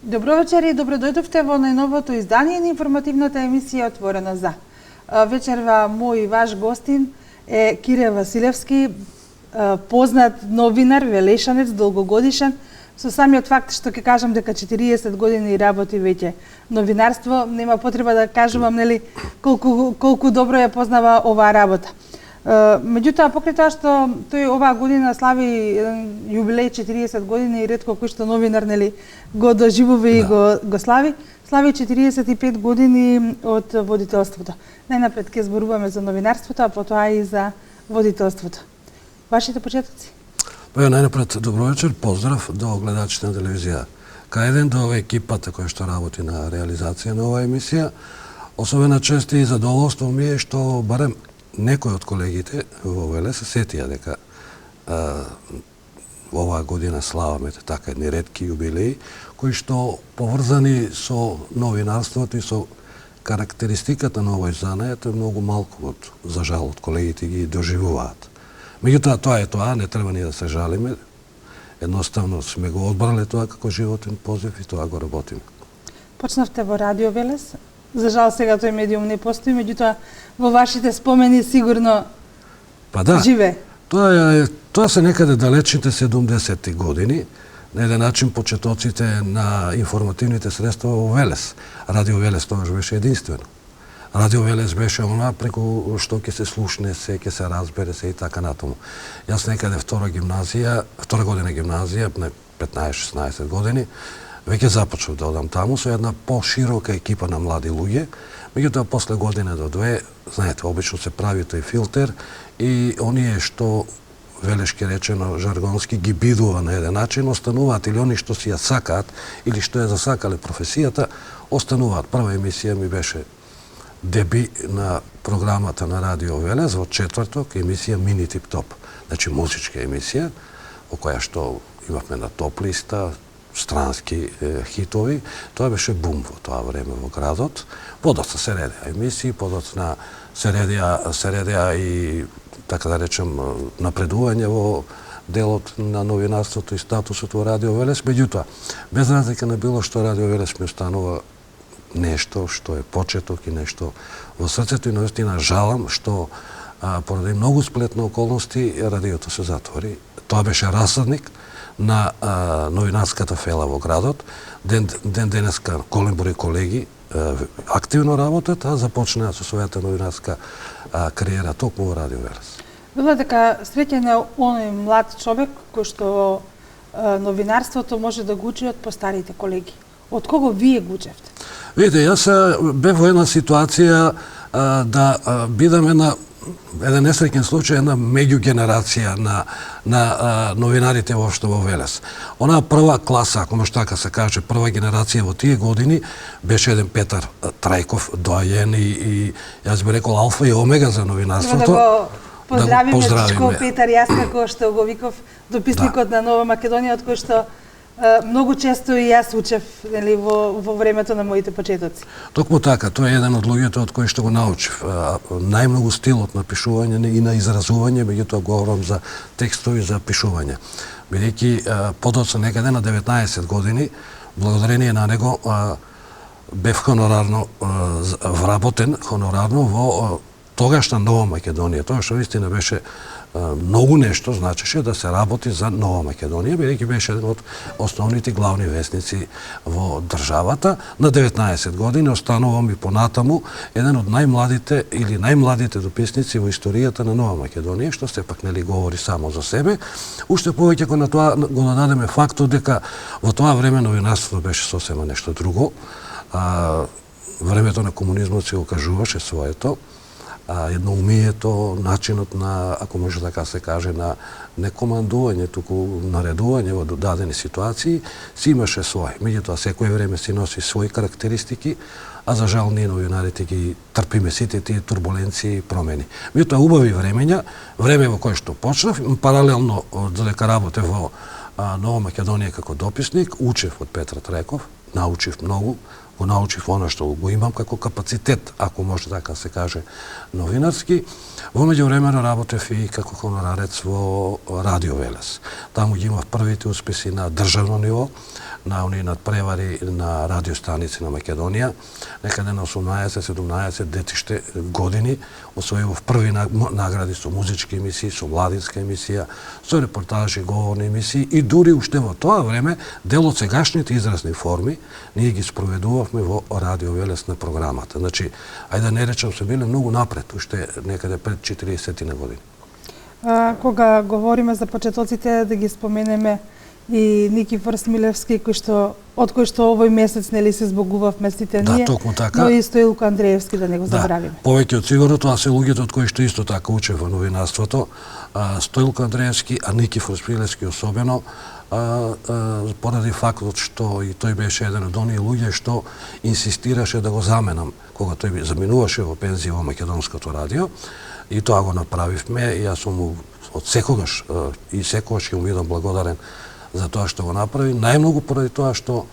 Добро вечер и добро дојдовте во најновото издание на информативната емисија Отворено за. Вечерва мој и ваш гостин е Кире Василевски, познат новинар, велешанец, долгогодишен. Со самиот факт што ќе кажам дека 40 години работи веќе новинарство, нема потреба да кажувам нели колку добро ја познава оваа работа. Меѓутоа, покрај тоа што тој оваа година слави јубилеј 40 години и ретко кој што новинар нели го доживува и го слави 45 години од водителството. Најнапред ќе зборуваме за новинарството, а потоа и за водителството. Вашите почетоци? Најнапред, добро вечер, поздрав до гледачите на телевизија К1, до екипата која што работи на реализација на оваа емисија. Особена чест и задоволство ми е што барем некои од колегите во Велес се сетија дека оваа година славаме така едни ретки јубилеи кои што поврзани со новинарството и со карактеристиката на овој занајот е многу малку за жал од колегите ги доживуваат. Меѓутоа тоа е тоа, не треба ни да се жалиме. Едноставно сме го одбрале тоа како животен позив и тоа го работиме. Почнавте во Радио Велес. За жал сега тој медиум не постои, меѓутоа во вашите спомени сигурно живе. Тоа се некаде далечните 70-ти години. На еден начин почетоците на информативните средства во Велес. Радио Велес тогаш беше единствено. Радио Велес беше она преку што ќе се слушне се, ќе се разбере се и така натаму. Јас некаде втора година гимназија, на 15-16 години, веќе започнав да одам таму со една поширока екипа на млади луѓе. Меѓутоа, после година до две, знаете, обично се прави тој филтер и оние што, велешки речено, жаргонски, ги бидува на еден начин, остануваат или они што си ја сакаат, или што ја засакале професијата, остануваат. Прва емисија ми беше деби на програмата на Радио Велес во четврток, емисија Мини Тип Топ. Значи, музичка емисија, во која што имавме на топ листа, странски хитови. Тоа беше бум во тоа време во градот. Подоцна се редеа емисии, подоцна се редеа и, така да речем, напредување во делот на новинарството и статусот во Радио Велес. Меѓутоа, без разлика на било што, Радио Велес ми останува нешто што е почеток и нешто во срцето и наистина жалам што поради многу сплетни околности радиото се затвори. Тоа беше расадник на новинарската фела во градот. Ден денеска голем број колеги активно работат, а започнаа со својата новинарска кариера токму во Радио Велес. Било дека среќен е оној млад човек кој што новинарството може да го учи од постарите колеги. Од кого вие го учевте? Видите, јас бев во една ситуација да бидам еден несреќен случај, една меѓугенерација на новинарите воопшто во Велес. Онаа прва класа, ако може така се каже, прва генерација во тие години беше еден Петар Трајков, доајен и јас би рекол алфа и омега за новинарството. Да го поздравиме Петар, јас како што го виков дописникот на Нова Македонија, од кој што многу често и јас учев во времето на моите почетоци. Токму така, тоа е еден од луѓето од кои што го научив. Најмногу стилот на пишување и на изразување, меѓутоа говорам за текстови за пишување. Бидејќи подоцна некаде на 19 години, благодарение на него бев хонорарно вработен во тогашна Нова Македонија. Тоа што вистина беше многу нешто значеше да се работи за Нова Македонија, бидејќи беше еден од основните главни вестници во државата. На 19 години останувам и понатаму еден од најмладите или најмладите дописници во историјата на Нова Македонија, што сепак нели говори само за себе. Уште повеќе кога на тоа го нададеме фактот дека во тоа време новинарството беше сосема нешто друго. Времето на комунизмот се окажуваше своето. Едноумието, начинот на, ако може така се каже, на не командување, туку наредување во дадени ситуации, си имаше свој. Меѓутоа, секој време си носи своји карактеристики, а за жал ние новинарите ги трпиме сите тие турбуленции и промени. Меѓутоа, убави времења, време во кое што почнав, паралелно додека работев во Нова Македонија како дописник, учев од Петар Трајков, научив многу, го научив она што го имам како капацитет, ако може така се каже, новинарски. Во меѓувремено работев и како хонорарец во Радио Велес. Таму ги имав првите успеси на државно ниво, на оние надпревари на радиостаници на Македонија. Некаде на 18-17 детиште години освојував први награди со музички емисии, со младинска емисија, со репортажи, говорни емисии и дури уште во тоа време дел од сегашните изразни форми ние ги спроведувавме во Радио Велес на програмата. Значи, ајде да не речам, се биле многу напред, уште некаде пред 40 на години. Кога говориме за почетоците, да ги споменеме и Никифор Смилевски, од кој што овој месец нели се збогувавме сите ние, токму така. Но и Стоилко Андреевски, да не го забравиме. Повеќе од сигурно тоа се луѓето од кои што исто така учев во новинарството, Стоилко Андреевски, а Никифор Смилевски особено, поради фактот што и тој беше еден од оние луѓе што инсистираше да го заменам кога тој заминуваше во пензија во Македонското радио, и тоа го направивме, и јас сум му од секогаш и секогаш ќе му бидам благодарен за тоа што го направи, најмногу поради тоа што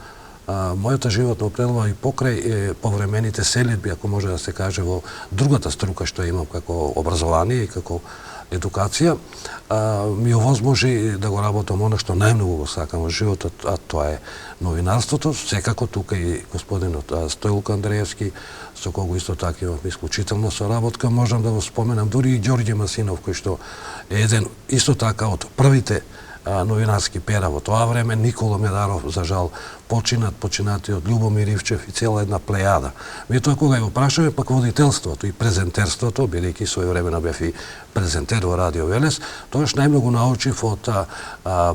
мојата животна определува и покрај повремените селидби, ако може да се каже, во другата струка што имам како образование и како едукација, ми овозможи да го работам она што најмногу го сакам во животот, а тоа е новинарството. Секако тука и господинот Стоилко Андреевски, со кого исто така имав исклучителна соработка. Можам да го споменам дури и Ѓорѓе Масинов, кој што е еден исто така од првите новинарски пера во тоа време, Никола Медаров, за жал, починати од Љубомир Ивчев и цела една плејада. Меѓутоа, кога ја прашаме пак водителството и презентерството, бидејќи своевремено бев и презентер во Радио Велес, тогаш најмногу научив од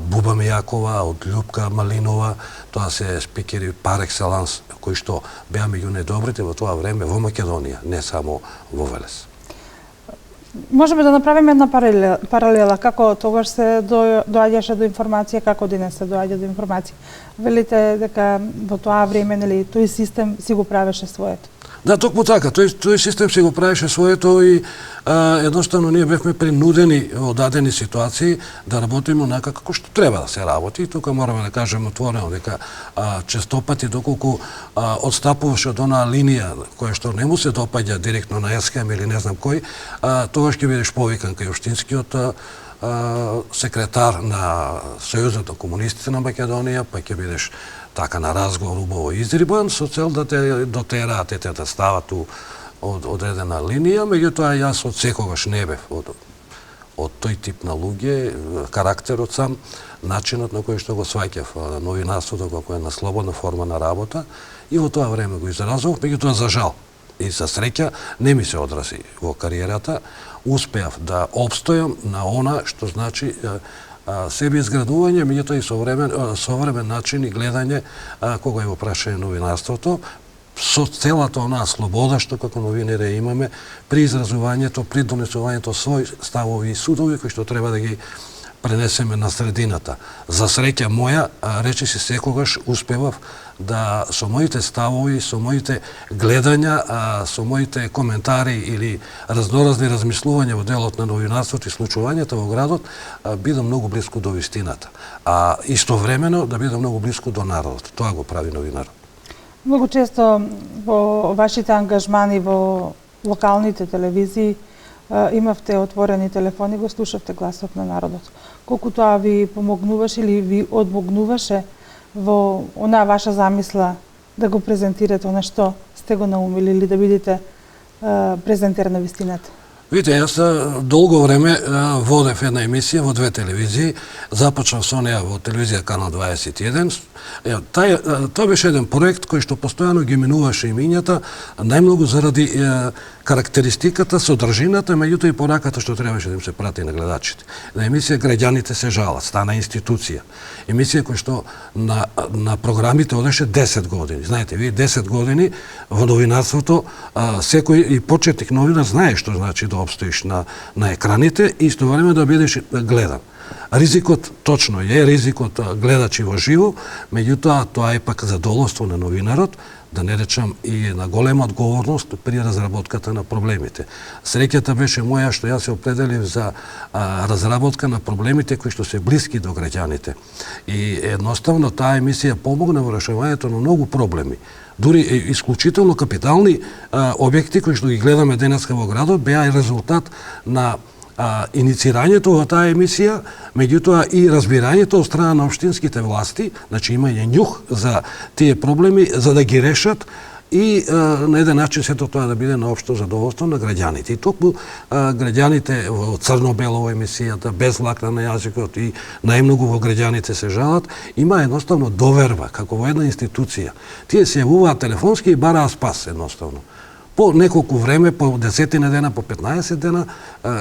Буба Мијакова, од Љупка Малинова, тоа се спикери пар екселанс, кои што беа меѓу најдобрите во тоа време во Македонија, не само во Велес. Можеме да направиме една паралела, како тогаш се доаѓаше до информација, како денес се доаѓа до информација. Велите дека во тоа време, нели, тој систем си го правеше своето. Да, токму така, тој систем си го правеше своето и едноставно ние бевме принудени во дадени ситуации да работиме онака како што треба да се работи. И тука мораме да кажеме отворено дека честопати доколку одстапуваше од онаа линија која што не му се допаѓа директно на СКМ или не знам кој, тогаш ќе бидеш повикан кај општинскиот секретар на Сојузот на комунистите на Македонија, па ќе бидеш така на разговор убаво изрибан со цел да те дотераат ете да стават од одредена линија, меѓутоа јас од секогаш не бев од тој тип на луѓе, карактерот сам, начинот на кој што го сваќав новинарството како една слободна форма на работа и во тоа време го изразував, меѓутоа за жал и за среќа не ми се одрази во кариерата, успеав да опстојам на она што значи себе изградување, меѓутоа и современ начин и гледање кога е во прашање новинарството, со целата онаа слобода што како новинери имаме при изразувањето, при донесувањето своји ставови и судови кои што треба да ги пренесеме на средината. За среќа моја, речиси секогаш успевав да со моите ставови, со моите гледања, со моите коментари или разноразни размислувања во делот на новинарството и случувањата во градот, бидам многу блиску до вистината. А истовремено да бидам многу блиску до народот. Тоа го прави новинарот. Многу често во вашите ангажмани во локалните телевизии имавте отворени телефони, го слушавте гласот на народот. Колку тоа ви помогнуваше или ви одмогнуваше во онаа ваша замисла да го презентирате она што сте го наумили или да бидете презентер на вистината? Видите, јас долго време водев една емисија во две телевизии. Започнав со неа во телевизија Канал 21. Тоа беше еден проект кој што постојано ги минуваше имињата, најмногу заради карактеристиката, содржината, меѓутоа и пораката што требаше да им се прати на гледачите. На емисија Граѓаните се жалат, стана институција. Емисија која што на програмите одеше 10 години. Знаете, вие 10 години во новинарството, секој и почетник новинар знае што значи да обстоиш на екраните и истовремено да бидеш гледан. Ризикот точно е ризикот гледачи во живо, меѓутоа тоа е пак задоволство на новинарот, да не речам и една голема одговорност при разработката на проблемите. Среќата беше моја што јас се определив за разработка на проблемите кои што се блиски до граѓаните. И едноставно таа емисија помогна во решавањето на многу проблеми. Дури исклучително капитални објекти кои што ги гледаме денеска во градот беа и резултат на иницирањето во таа емисија, меѓутоа и разбирањето од страна на општинските власти, значи имање њух за тие проблеми, за да ги решат и на еден начин сето тоа да биде на општо задоволство на граѓаните. И токму граѓаните во црно-бело во емисијата, без лакна на јазикот и најмногу во граѓаните се жалат, има едноставно доверба, како во една институција. Тие се јавуваат телефонски и бараат спас едноставно. По неколку време, по 10 дена, по 15 дена,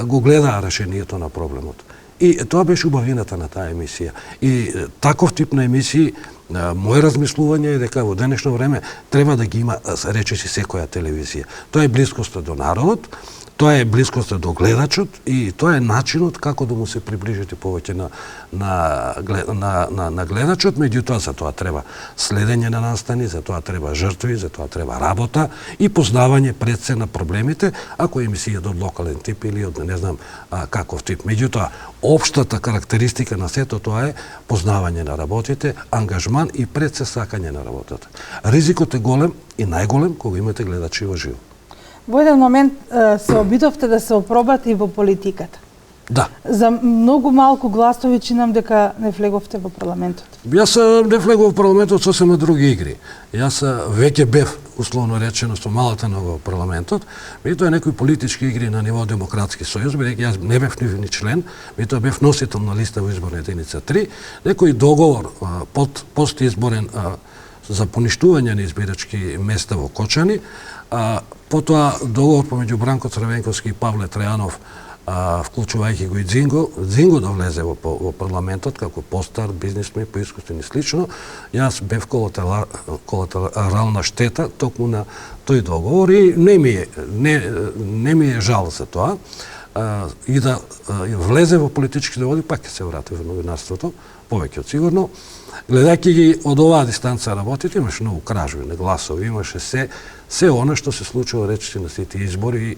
го гледаа решението на проблемот. И тоа беше убавината на таа емисија. И таков тип на емисии, моje размислување е дека во денешно време треба да ги има, речиси, секоја телевизија. Тоа е блискоста до народот, тоа е блискоста до гледачот и тоа е начинот како да му се приближите повеќе на гледачот, меѓутоа за тоа треба следење на настани, за тоа треба жртви, за тоа треба работа и познавање пред се на проблемите, ако емисија од локален тип или од не знам каков тип. Меѓутоа, општата карактеристика на сето тоа е познавање на работите, ангажман и пред се сакање на работата. Ризикот е голем и најголем кога имате гледачи во живо. Во еден момент се обидовте да се опробате и во политиката. Да. За многу малку гласови чинам дека не влеговте во парламентот. Јас не влегов во парламентот со сема други игри. Јас веќе бев, условно речено, со малата нога во парламентот, меѓутоа некои политички игри на ниво Демократски сојуз, бидејќи јас не бев ни член, меѓутоа бев носител на листа во изборна единица 3, некој договор постизборен за поништување на избирачки места во Кочани, потоа договор помеѓу Бранко Црвенковски и Павле Трајанов, вклучувајќи го и Дзинго да влезе во парламентот како постар бизнисмен, поискуствен и слично. Јас бев колатерална штета токму на тој договор и не ми е жал за тоа. И да влезе во политичките води, пак ќе се врати во новинарството, повеќе од сигурно. Гледајќи ги од оваа дистанца работите, имаше многу кражби на гласови, имаше се она што се случува речиси на сите избори.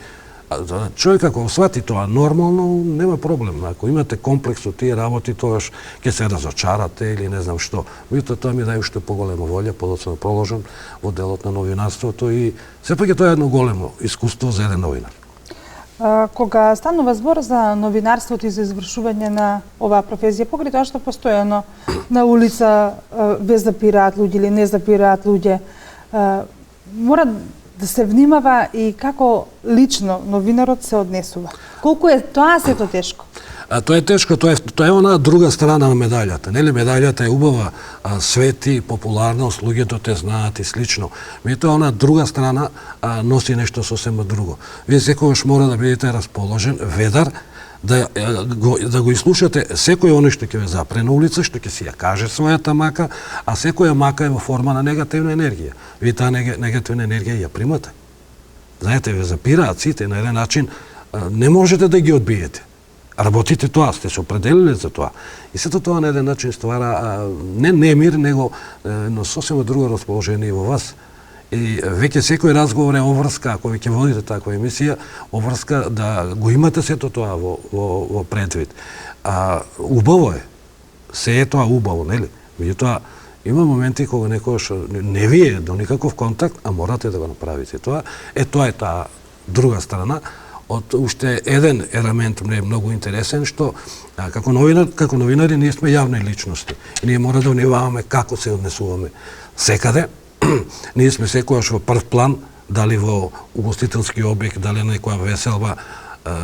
Човек ако свати тоа нормално, нема проблем. Ако имате комплекс од тие работи, тогаш ќе се разочарате или не знам што. Меѓутоа тоа ми дај уште поголема волја, подоцна проложам во делот на новинарството и сепак е тоа едно големо искуство за еден новинар. Кога станува збор за новинарството и за извршување на оваа професија, покрај тоа што постојано на улица ве запираат луѓе или не запираат луѓе, мора да се внимава и како лично новинарот се однесува. Колку е тоа сето тешко? Тоа е тешко, тоа е она друга страна на медаљата. Нели медаљата е убава, свети, популарност, луѓето те знаат и слично. Меѓутоа она друга страна носи нешто сосема друго. Вие секогаш мора да бидете расположен, ведар, да го изслушате секој оној што ќе ве запре на улица, што ќе си ја каже својата мака, а секоја мака е во форма на негативна енергија. Вие таа негативна енергија ја примате. Знаете, ве запираат сите на еден начин, не можете да ги одбиете. Работите тоа, сте се определиле за тоа. И сето тоа на еден начин ствара не немир, него едно сосема друго расположение во вас. И веќе секој разговор е обврска, ако веќе водите таква емисија, обврска да го имате сето тоа во предвид. Убаво е. Се е тоа убаво, нели? Меѓутоа, има моменти кога некојаш не ви е до никаков контакт, а морате да го направите тоа. Тоа е таа друга страна. Од уште еден елемент не е многу интересен, што како новинари ние сме јавни личности. И ние мора да внимаваме како се однесуваме секаде. Ние сме секојаш во прв план, дали во угостителски објект, дали на некоја веселба.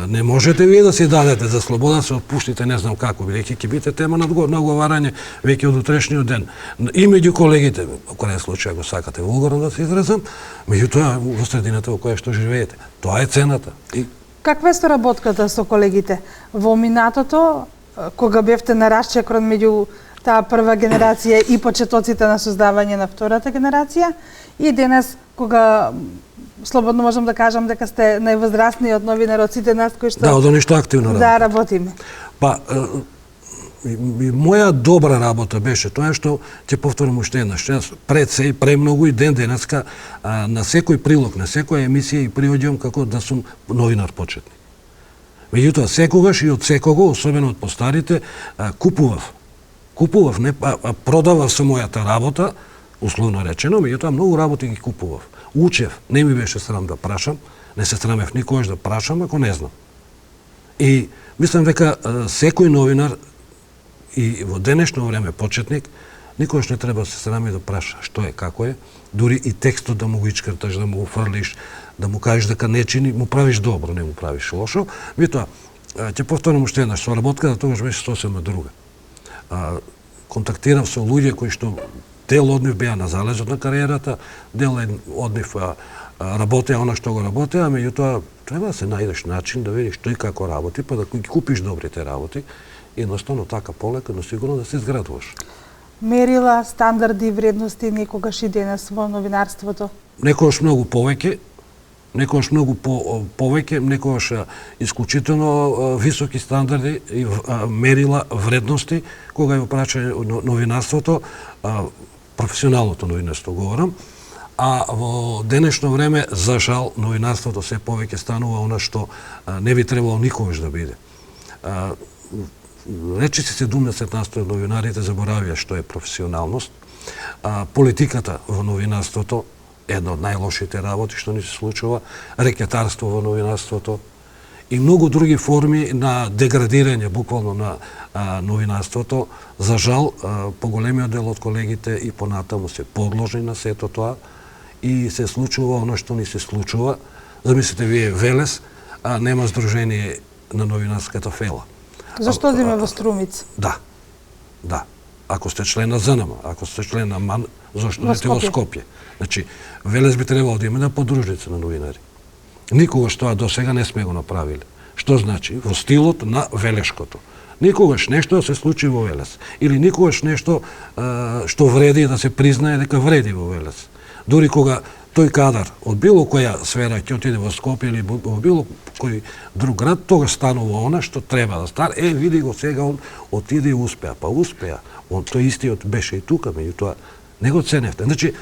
Не можете вие да си дадете за слобода, се отпуштите не знам како, бидејќи ќе бидете тема на оговарање веќе од утрешниот ден. И меѓу колегите, во кој случај го сакате вулгарно да се изразам, меѓутоа во средината во која што живеете. Тоа е цената. Каква е соработката со колегите? Во минатото, кога бевте на расчекрон меѓу таа прва генерација и почетоците на создавање на втората генерација, и денес, кога слободно можам да кажам дека сте највозрастниот новинар од сите нас кои што од нешто активно работиме. Па моја добра работа беше тоа што ќе повторам уште еднаш. Јас пред се и премногу и ден денеска на секој прилог, на секоја емисија и приоѓувам како да сум новинар почетник. Меѓутоа секогаш и од секого, особено од постарите, купував, не продавав со мојата работа, условно речено, меѓутоа многу работи ги купував. Учев, не ми беше срам да прашам, не се срамев никогаш да прашам ако не знам. И мислам дека секој новинар и во денешно време почетник никогаш не треба да се срами да праша што е, како е, дури и текстот да му го ичкрташ, да му го фрлиш, да му кажеш дека не чини, му правиш добро, не му правиш лошо. Меѓутоа, ќе повторам уште еднаш, соработката тогаш беше сосема друга. Контактирав со луѓе кои што дел од нив беа на залезот на кариерата, дел од нив работеа она што го работеа, меѓутоа треба да се најдеш начин да видиш тој како работи, па да ги купиш добрите работи, едноставно така полека, но сигурно да се изградуваш. Мерила, стандарди, вредности некогаш и денес во новинарството? Некогаш многу повеќе, некогаш исклучително високи стандарди и мерила, вредности, кога ја прача новинарството, професионалното новинарство говорам, а во денешно време, за жал, новинарството се повеќе станува она што не би требало никогаш да биде. Речиси 70% од новинарите заборавија што е професионалност. Политиката во новинарството е една од најлошите работи што ни се случува, рекетарство во новинарството и многу други форми на деградирање буквално на новинарството. За жал, поголемиот дел од колегите и понатаму се подложни на сето тоа и се случува оно што ни се случува. Замислите вие Велес, нема здружение на новинарската фела. Зашто одиме во Струмица? Да. Ако сте член на ЗНМ, ако сте член на МАН, зашто одите во Скопје? Значи, Велес би требало да има на подружница на новинари. Никогаш тоа до сега не сме го направиле. Што значи? Во стилот на Велешкото. Никогаш нешто да се случи во Велес. Или никогаш нешто што вреди да се признае дека вреди во Велес. Дури кога тој кадар од било која сфера ќе отиде во Скопје или во било кој друг град, тогаш станува она што треба да стане. Види го сега, он отиде и успеа. Па успеа. Он тој истиот беше и тука, меѓутоа не го ценевте. Значи,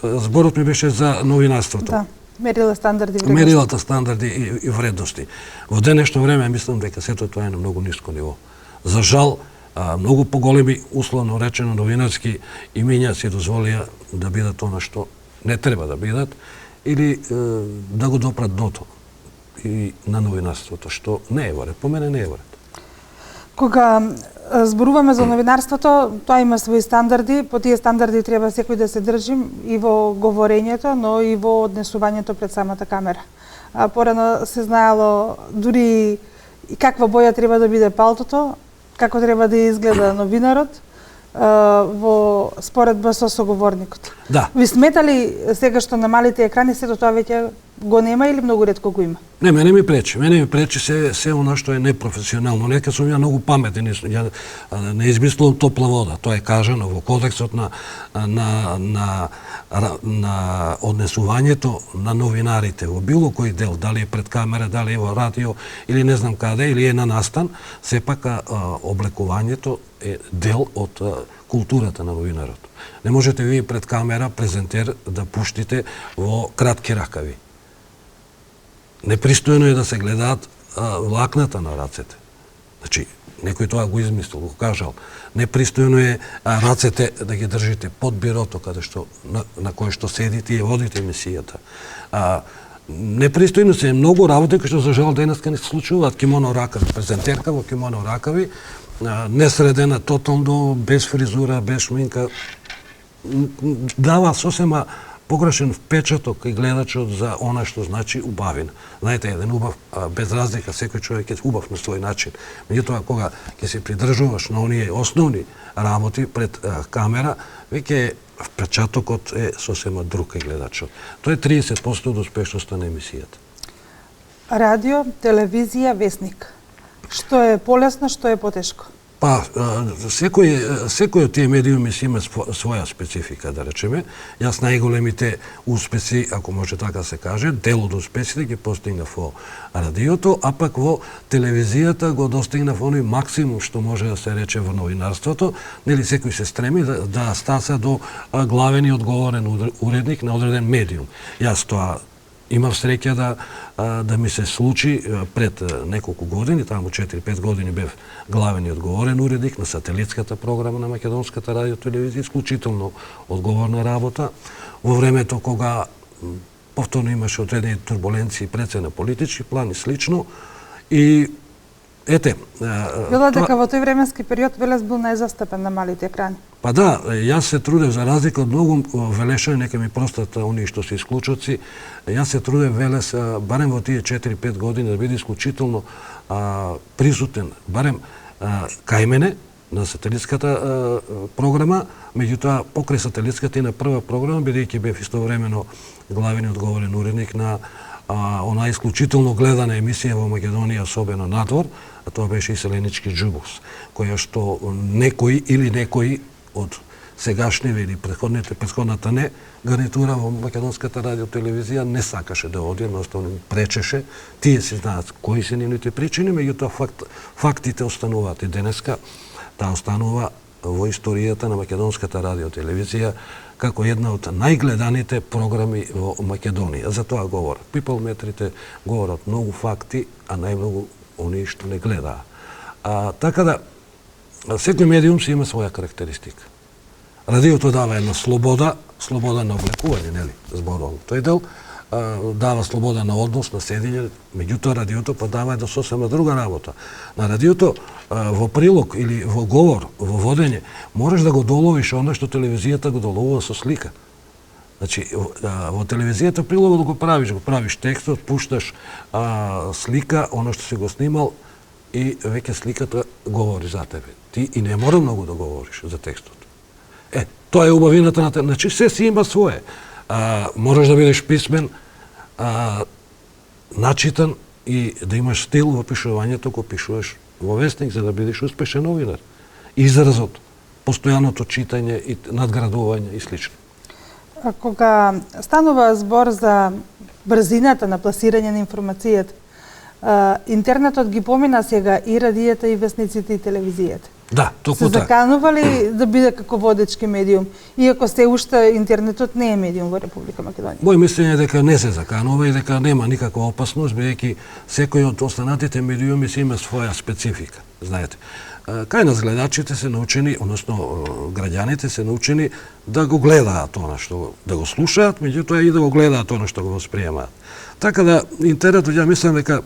зборот ми беше за новинарството. Да, мерила стандарди и вредности. Мерилата стандарди и вредности. Во денешно време мислам дека сето тоа е на многу ниско ниво. За жал, многу поголеми, условно речено, новинарски имиња си дозволија да бидат она што не треба да бидат, или да го допрат дното и на новинарството, што не е во ред. По мене не е во ред. Кога зборуваме за новинарството, тоа има своји стандарди, по тие стандарди треба секој да се држи и во говорењето, но и во однесувањето пред самата камера. Порано се знаело дури и каква боја треба да биде палтото, како треба да изгледа новинарот, во споредба со соговорникот. Да. Ви сметали сега што на малите екрани сето тоа веќе го нема или многу ретко го има? Не, мене ми пречи. Мене ми пречи се она што е непрофесионално. Нека сум ја многу паметен, ја не измислувам топла вода. Тоа е кажано во кодексот на однесувањето на новинарите во било кој дел, дали е пред камера, дали е во радио или не знам каде, или е на настан, сепак облекувањето е дел од културата на новинарот. Не можете вие пред камера презентер да пуштите во кратки ракави. Непристојно е да се гледаат лакната на рацете. Значи, некој тоа го измислил, го кажал. Непристојно е рацете да ги држите под бирото каде што на кое што седите и водите емисијата. Непристојно се многу работи кои што за жал денеска не се случуваат. Кимоно ракави, презентерка во кимоно ракави, несредена тотално, без фризура, без шминка, дава сосема погрешен впечаток и гледачот за она што значи убавина. Знаете, еден убав, без разлика, секој човек е убав на свој начин. Меѓутоа, кога ќе се придржуваш на оние основни работи пред камера, веќе впечатокот е сосема друг кај гледачот. Тоа е 30% од успешноста на емисијата. Радио, телевизија, весник. Што е полесно, што е потешко? Па, секој од тие медиуми си има своја специфика, да речеме. Јас најголемите успеси, ако може така се каже, дел од успесите ги постигнав во радиото, а пак во телевизијата го достигнав оној максимум што може да се рече во новинарството. Нели секој се стреми да стаса до главен и одговорен уредник на одреден медиум. Јас тоа имав среќа да ми се случи пред неколку години, таму 4-5 години бев главен и одговорен уредник на сателитската програма на Македонската радиотелевизија, исклучително одговорна работа. Во времето кога повторно имаше одредени турбуленции пред се на политички план и слично, и ете, Велат дека во тој временски период Велес бил најзастапен на малите екрани. Па да, јас се трудев за разлика од многу велешани, нека ми простат оние што се исклучоци, јас се трудев Велес барем во тие 4-5 години да биде исклучително присутен, барем кај мене на сателитската програма, меѓутоа покрај сателитската и на прва програма, бидејќи бев истовремено главен и одговорен уредник на она исклучително гледана емисија во Македонија, особено надвор, а тоа беше Иселенички џубус, која што некои или некои од сегашниве или претходната не гарнитура во македонската радиотелевизија не сакаше да оди, едноставно пречеше. Тие се знаат кои се нивните причини, меѓутоа фактите остануваат и денеска. Таа останува во историјата на македонската радиотелевизија како една од најгледаните програми во Македонија. За тоа говорат. People метрите говорат многу факти, а најмногу оние што не гледаа. Така да, секој медиум си има своја карактеристика. Радиото дава една слобода на облекување, нели, зборувам тој дел, дава слобода на однос, на седење, меѓутоа радиото па дава една сосема друга работа. На радиото во прилог или во говор, во водење, можеш да го доловиш оно што телевизијата го доловува со слика. Значи, во телевизијата прилогот го правиш текстот, пушташ слика, оно што си го снимал и веќе сликата говори за тебе. Ти и не мора многу да говориш за текстот. Тоа е убавината на значи се си има свое. Можеш да бидеш писмен, начитан и да имаш стил во пишувањето кога пишуваш во вестник за да бидеш успешен новинар. Изразот, постојаното читање и надградување и слично. Кога станува збор за брзината на пласирање на информацијата, интернетот ги помина сега и радијата, и вестниците, и телевизијата. Да, токму така. Се така. заканува ли да биде како водечки медиум, иако се уште интернетот не е медиум во Република Македонија? Мој мислење е дека не се заканува и дека нема никаква опасност, бидејќи секој од останатите медиуми си има своја специфика, знаете. Кај нас гледачите се научени, односно граѓаните се научени да го гледаат тоа што да го слушаат, меѓутоа и да го гледаат тоа што го восприемаат. Така да интернетот ја мислам дека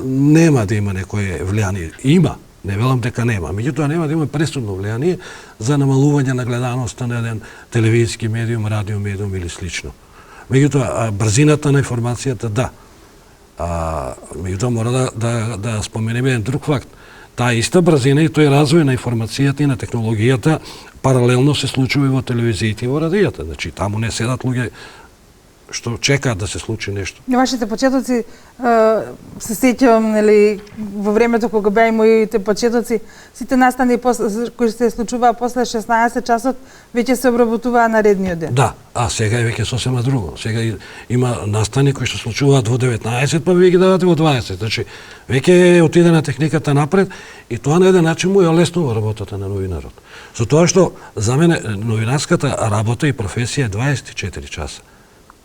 нема да има некое влијание. Има, не велам дека нема, меѓутоа нема да има пресудно влијание за намалување на гледаноста на еден телевизиски медиум, радио медиум или слично. Меѓутоа брзината на информацијата да. Меѓутоа мора да споменеме еден друг факт. Таа иста брзина и тој развој на информацијата и на технологијата паралелно се случува и во телевизиите и во радијата. Значи таму не седат луѓе што чекаат да се случи нешто. Вашите почетоци, се сеќавам, нели, во времето кога беа и моите почетоци, сите настани кои се случуваа после 16 часот, веќе се обработуваа на редниот ден. Да, а сега е веќе сосема друго. Сега има настани кои што случуваат во 19, па вие ги давате во 20. Значи, веќе отиде на техниката напред и тоа на еден начин му ја леснува работата на новинарот. За тоа што за мене новинарската работа и професија е 24 часа.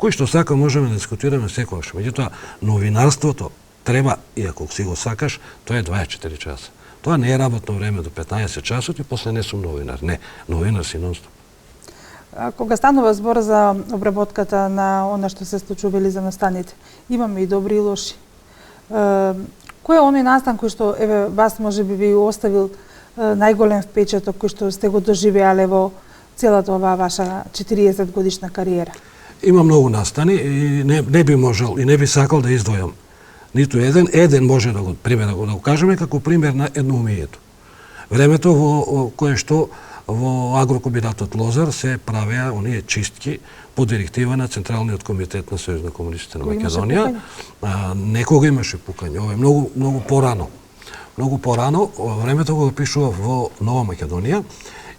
Кој што сака можеме да дискутираме секогаш. Меѓутоа, новинарството треба, и ако си го сакаш, тоа е 24 часа. Тоа не е работно време до 15 часот и после не сум новинар. Не, новинар си нон-стоп. Кога станува збор за обработката на она што се случува или за настаните, имаме и добри и лоши. Кој е оној настан кој што еве вас можеби ви оставил најголем впечаток кој што сте го доживеале во целата оваа ваша 40 годишна кариера? Има многу настани и не би можел и не би сакал да издвојам ниту еден може да го пример да го кажеме како пример на едноумието. Времето во кое што во агрокомбинатот Лозар се правеа оние чистки по директива на Централниот комитет на Сојуз на комунистите на Македонија. Некога имаше пукање, ова е многу порано. Многу порано, времето кога пишува во Нова Македонија,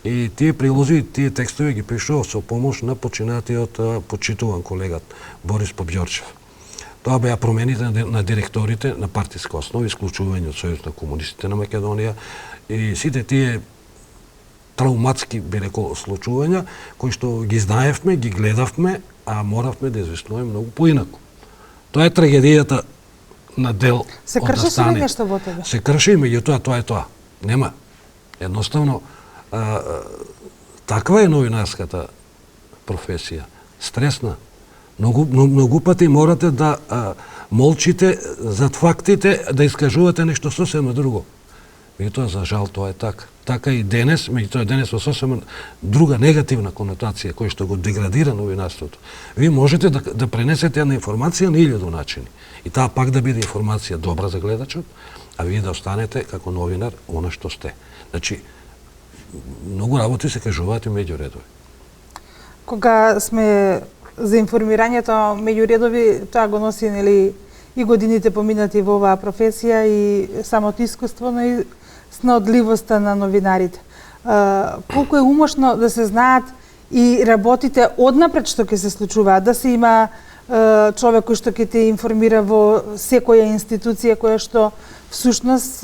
и тие прилози, тие текстови ги пишува со помош на починатиот почитуван колегат Борис Побјорчев. Тоа беа промените на директорите на партиска основа, исклучување од Сојуз на комунистите на Македонија и сите тие травматски, би рекол, случувања, кои што ги знаевме, ги гледавме, а моравме да известнуваме многу поинаку. Тоа е трагедијата на дел се од крши настани. нешто во тебе? Се крши, меѓутоа тоа е тоа. Нема. Едноставно, таква е новинарската професија. Стресна. Многу пати морате да молчите зад фактите, да искажувате нешто сосема друго. Меѓутоа, за жал, тоа е така. Така и денес, меѓутоа денес во сосема друга негативна конотација која што го деградира новинарството. Вие можете да пренесете една информација на 1000 начини. И таа пак да биде информација добра за гледачот, а вие да останете како новинар она што сте. Значи, многу работи се кажуваат и меѓу редови. Кога сме за информирањето меѓу редови, тоа го носи нели и годините поминати во оваа професија и самото искуство, но и снаодливоста на новинарите. Колку е умошно да се знаат и работите однапред што ќе се случува, да се има човек кој што ќе те информира во секоја институција која што всушност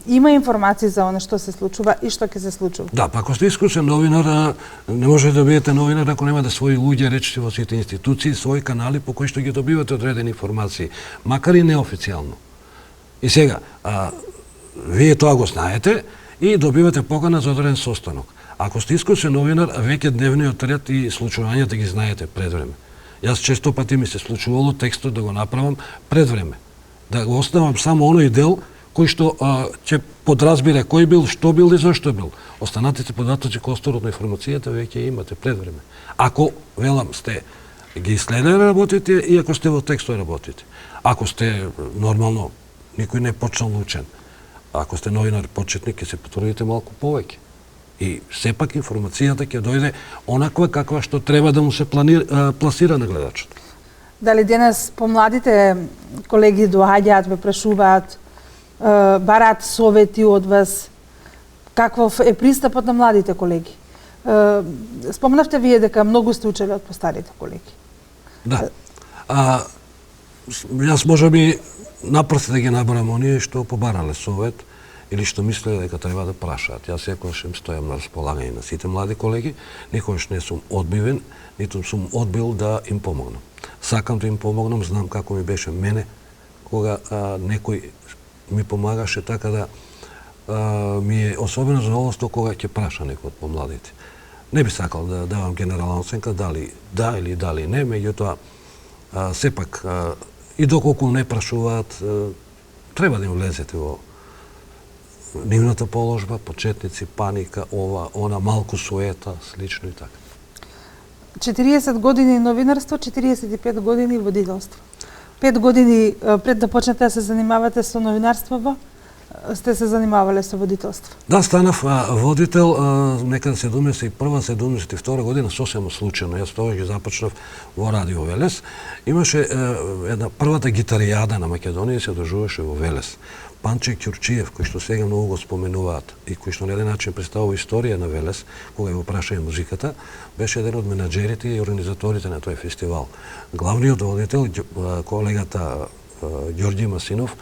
има информации за оно што се случува и што ќе се случува. Да, па ако сте искусен новинар, не може да бидете новинар ако немате своји луѓе, речите во сите институции, своји канали по кои што ги добивате одредени информации, макар и неофицијално. И сега, вие тоа го знаете и добивате покана за одреден состанок. Ако сте искусен новинар, веќе дневниот ред и случувањата ги знаете пред време. Јас често пати ми се случувало текстот да го направам пред време. Да го оставам само оној дел кој што ќе подразбира кој бил, што бил и зашто бил. Останатите податоци косторот на информацијата веќе имате пред време. Ако, велам, сте ги исследали работите и ако сте во текстот работите. Ако сте нормално, никој не почнал учен. Ако сте новинар почетник, ќе се потрудите малку повеќе. И сепак информацијата ќе дојде онаква каква што треба да му се пласира на гледачот. Дали денес помладите колеги доаѓаат, ве прашуваат, бараат совети од вас? Каков е пристапот на младите колеги? Спомнавте вие дека многу сте учели од постарите колеги. Да. Јас можеби напрост да ги набрам оние што побарале совет или што мислеле дека треба да прашаат. Јас секогаш им стојам на располагање на сите млади колеги, никогаш не сум одбивен, ниту сум одбил да им помогнам. Сакам да им помогнам, знам како ми беше мене, кога некој ми помагаше, така да ми е особено задоволство кога ќе праша некој од помладите. Не би сакал да давам генерална оценка дали да или дали не, меѓутоа сепак и доколку не прашуваат, треба да им влезете во нивната положба, почетници, паника, ова, она, малку суета, слично и така. 40 години новинарство, 45 години водителство. 5 години пред да почнете да се занимавате со новинарство, сте се занимавале со водителство? Да, станав водител некаде 71-72 година, сосема случајно. Јас тоа ги започнав во Радио Велес. Имаше една првата гитаријада на Македонија се одржуваше во Велес. Панче Ќурчиев, кој што сега многу го споменуваат и кој што на еден начин представува историја на Велес, кога ја опрашаја музиката, беше еден од менаџерите и организаторите на тој фестивал. Главниот водител, колегата Ѓорѓи Масинов,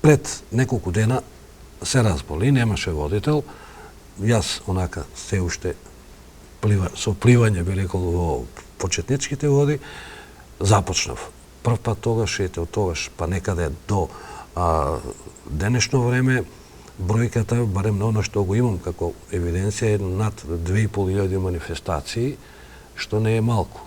пред неколку дена се разболи, немаше водител. Јас, онака, се уште со пливање, би рекол, во почетничките води, започнав. Прв пат тогаш, ете од тогаш, па некаде до денешно време, бројката, барем на оно што го имам како евиденција, е над 2500 манифестации, што не е малку.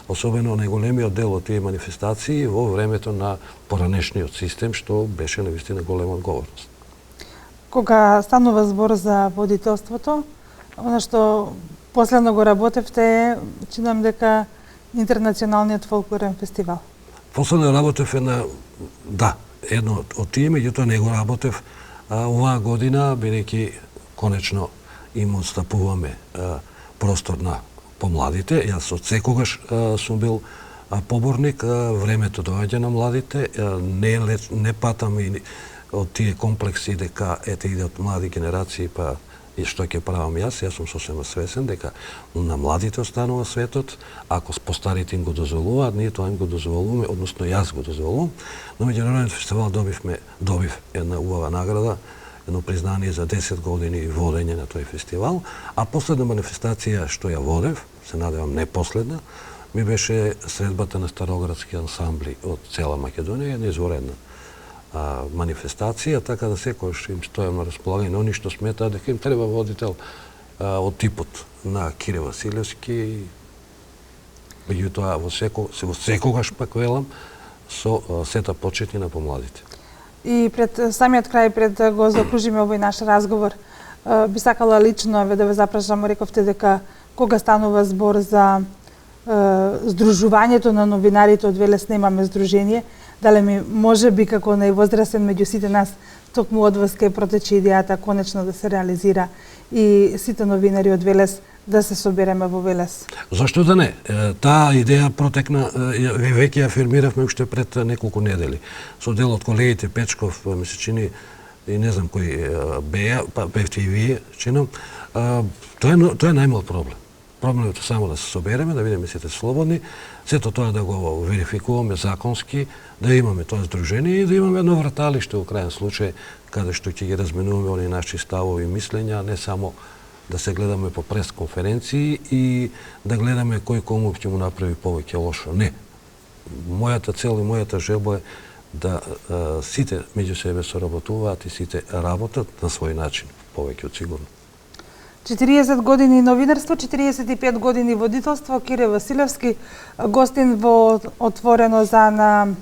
Особено најголемиот дел од тие манифестации во времето на поранешниот систем, што беше навистина голема одговорност. Кога станува збор за водителството, она што последно го работевте, чинам дека Интернационалниот фолклорен фестивал. Последно работев едно од тие, меѓутоа не го работев оваа година, бидејќи конечно им отстапуваме простор на помладите. Јас од секогаш сум бил поборник, времето доаѓа на младите, не патам и од тие комплекси дека ете идат млади генерации, па и што ќе правам јас сум сосема свесен дека на младите останува светот, ако постарите им го дозволуваат, ние тоа им го дозволуваме, односно јас го дозволувам. На меѓународниот фестивал добив една убава награда, едно признание за 10 години водење на тој фестивал, а последна манифестација што ја водев, се надевам не последна, ми беше средбата на староградски ансамбли од цела Македонија, една изворедна манифестација, така да секојаш им стојам на располагање на они што сметаат дека им треба водител од типот на Кире Василевски. Меѓутоа, во секогаш пак велам, со сета почетни на помладите. И пред самиот крај, пред да го закружиме овој наш разговор, би сакала лично да ве запрашам, рековте дека кога станува збор за здружувањето на новинарите од Велес, немаме здружение, дали ми може би како највозрасен меѓу сите нас, токму од вас ке протече идејата конечно да се реализира и сите новинари од Велес да се собереме во Велес? Зашто да не? Таа идеја протекна, веќе ја афирмиравме уште пред неколку недели. Со дел од колегите Печков, ми се чини, и не знам кој беа, па бевте и вие, чинам, тоа е најмал проблем. Проблемот е само да се собереме, да видиме сите слободни, сето тоа да го верификуваме законски, да имаме тоа здружение и да имаме едно враталиште во крајен случај, каде што ќе ги разменуваме они наши ставови и мислења, не само да се гледаме по пресконференции и да гледаме кој кому ќе му направи повеќе лошо. Не. Мојата цел и мојата желба е да сите меѓу себе соработуваат и сите работат на свој начин, повеќе од сигурно. 40 години новинарство, 45 години водителство. Кире Василевски, гостин во Отворено за на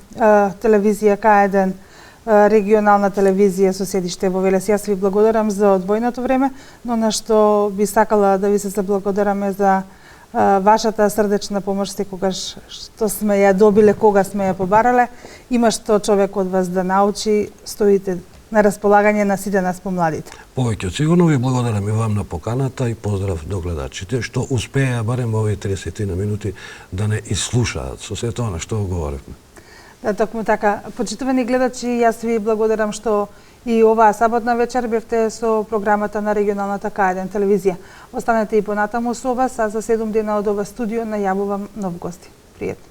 телевизија К1, регионална телевизија со седиште во Велес. Јас ви благодарам за одвојното време, но на што би сакала да ви се заблагодараме за вашата срдечна помош секогаш што сме ја добиле, кога сме ја побарале. Има што човек од вас да научи, стоите на располагање на сите нас помладите. Повеќе од сигурно ви благодарам и вам на поканата и поздрав до гледачите што успеа барем овие 30 на минути да не изслушаат со сето она што говоревме. Да, токму така. Почитувани гледачи, јас ви благодарам што и оваа саботна вечер бевте со програмата на регионалната К1 телевизија. Останете и понатаму со вас, а за 7 дена од ова студио најавувам нов гости. Пријатно.